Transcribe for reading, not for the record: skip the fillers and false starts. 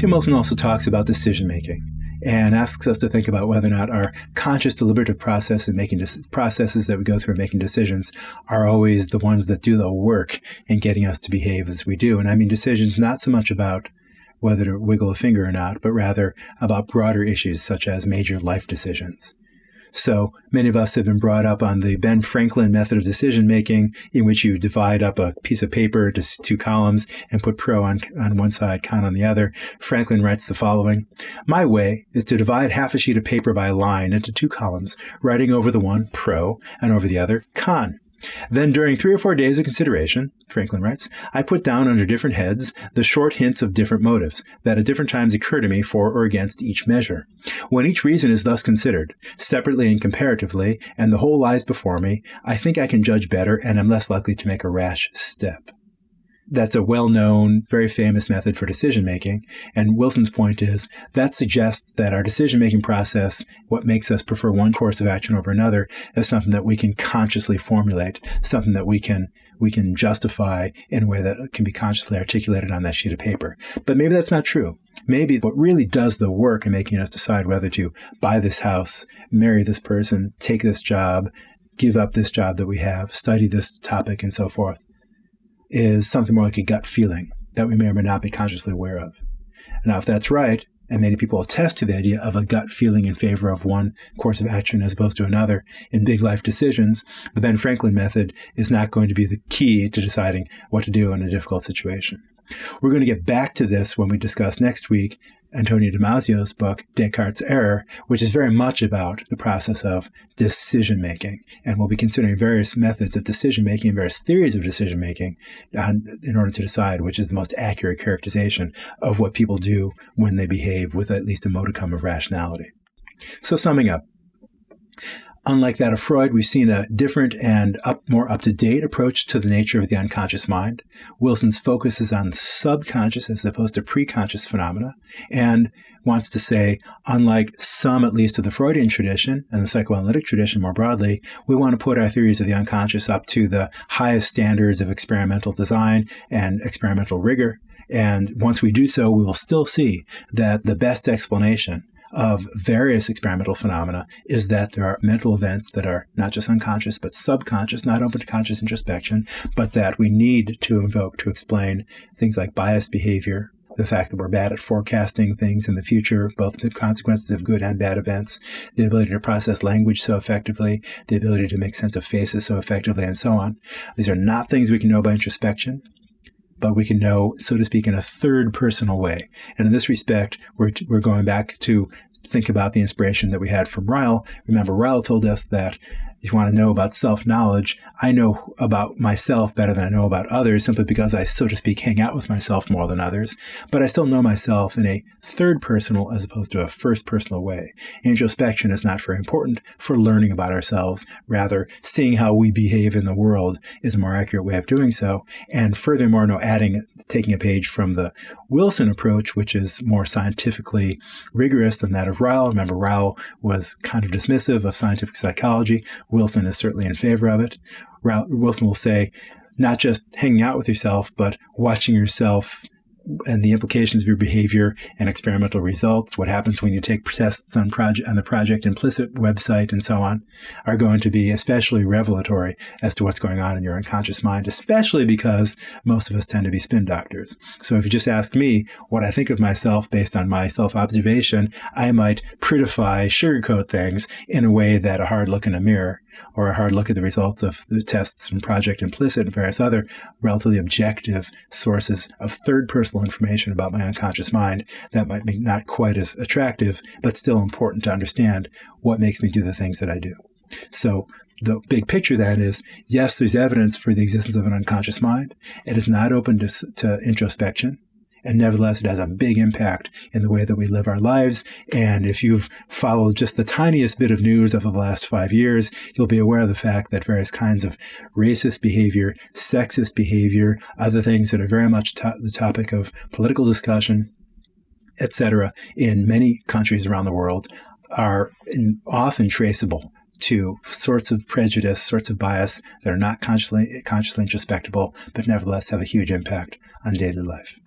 Tim Wilson also talks about decision-making and asks us to think about whether or not our conscious deliberative process in making processes that we go through in making decisions are always the ones that do the work in getting us to behave as we do. And I mean decisions not so much about whether to wiggle a finger or not, but rather about broader issues such as major life decisions. So many of us have been brought up on the Ben Franklin method of decision-making, in which you divide up a piece of paper to two columns and put pro on one side, con on the other. Franklin writes the following: "My way is to divide half a sheet of paper by a line into two columns, writing over the one pro and over the other con. Then during 3 or 4 days of consideration," Franklin writes, "I put down under different heads the short hints of different motives that at different times occur to me for or against each measure. When each reason is thus considered, separately and comparatively, and the whole lies before me, I think I can judge better and am less likely to make a rash step." That's a well-known, very famous method for decision-making. And Wilson's point is that suggests that our decision-making process, what makes us prefer one course of action over another, is something that we can consciously formulate, something that we can justify in a way that can be consciously articulated on that sheet of paper. But maybe that's not true. Maybe what really does the work in making us decide whether to buy this house, marry this person, take this job, give up this job that we have, study this topic, and so forth, is something more like a gut feeling that we may or may not be consciously aware of. Now, if that's right, and many people attest to the idea of a gut feeling in favor of one course of action as opposed to another in big life decisions, the Ben Franklin method is not going to be the key to deciding what to do in a difficult situation. We're going to get back to this when we discuss next week Antonio Damasio's book, Descartes' Error, which is very much about the process of decision-making. And we'll be considering various methods of decision-making and various theories of decision-making in order to decide which is the most accurate characterization of what people do when they behave with at least a modicum of rationality. So summing up, unlike that of Freud, we've seen a different and more up-to-date approach to the nature of the unconscious mind. Wilson's focus is on the subconscious as opposed to preconscious phenomena, and wants to say, unlike some, at least, of the Freudian tradition and the psychoanalytic tradition more broadly, we want to put our theories of the unconscious up to the highest standards of experimental design and experimental rigor. And once we do so, we will still see that the best explanation of various experimental phenomena is that there are mental events that are not just unconscious, but subconscious, not open to conscious introspection, but that we need to invoke to explain things like biased behavior, the fact that we're bad at forecasting things in the future, both the consequences of good and bad events, the ability to process language so effectively, the ability to make sense of faces so effectively, and so on. These are not things we can know by introspection, but we can know, so to speak, in a third personal way. And in this respect, we're going back to think about the inspiration that we had from Ryle. Remember, Ryle told us that if you want to know about self-knowledge, I know about myself better than I know about others, simply because I, so to speak, hang out with myself more than others. But I still know myself in a third personal as opposed to a first personal way. Introspection is not very important for learning about ourselves. Rather, seeing how we behave in the world is a more accurate way of doing so. And furthermore, taking a page from the Wilson approach, which is more scientifically rigorous than that of Ryle. Remember, Ryle was kind of dismissive of scientific psychology. Wilson is certainly in favor of it. Wilson will say, not just hanging out with yourself, but watching yourself and the implications of your behavior and experimental results, what happens when you take tests on the Project Implicit website and so on, are going to be especially revelatory as to what's going on in your unconscious mind, especially because most of us tend to be spin doctors. So if you just ask me what I think of myself based on my self-observation, I might prettify, sugarcoat things in a way that a hard look in a mirror or a hard look at the results of the tests from Project Implicit and various other relatively objective sources of third personal information about my unconscious mind that might be not quite as attractive, but still important to understand what makes me do the things that I do. So the big picture then is, yes, there's evidence for the existence of an unconscious mind. It is not open to introspection. And nevertheless, it has a big impact in the way that we live our lives. And if you've followed just the tiniest bit of news of the last 5 years, you'll be aware of the fact that various kinds of racist behavior, sexist behavior, other things that are very much the topic of political discussion, etc., in many countries around the world are often traceable to sorts of prejudice, sorts of bias that are not consciously introspectable, but nevertheless have a huge impact on daily life.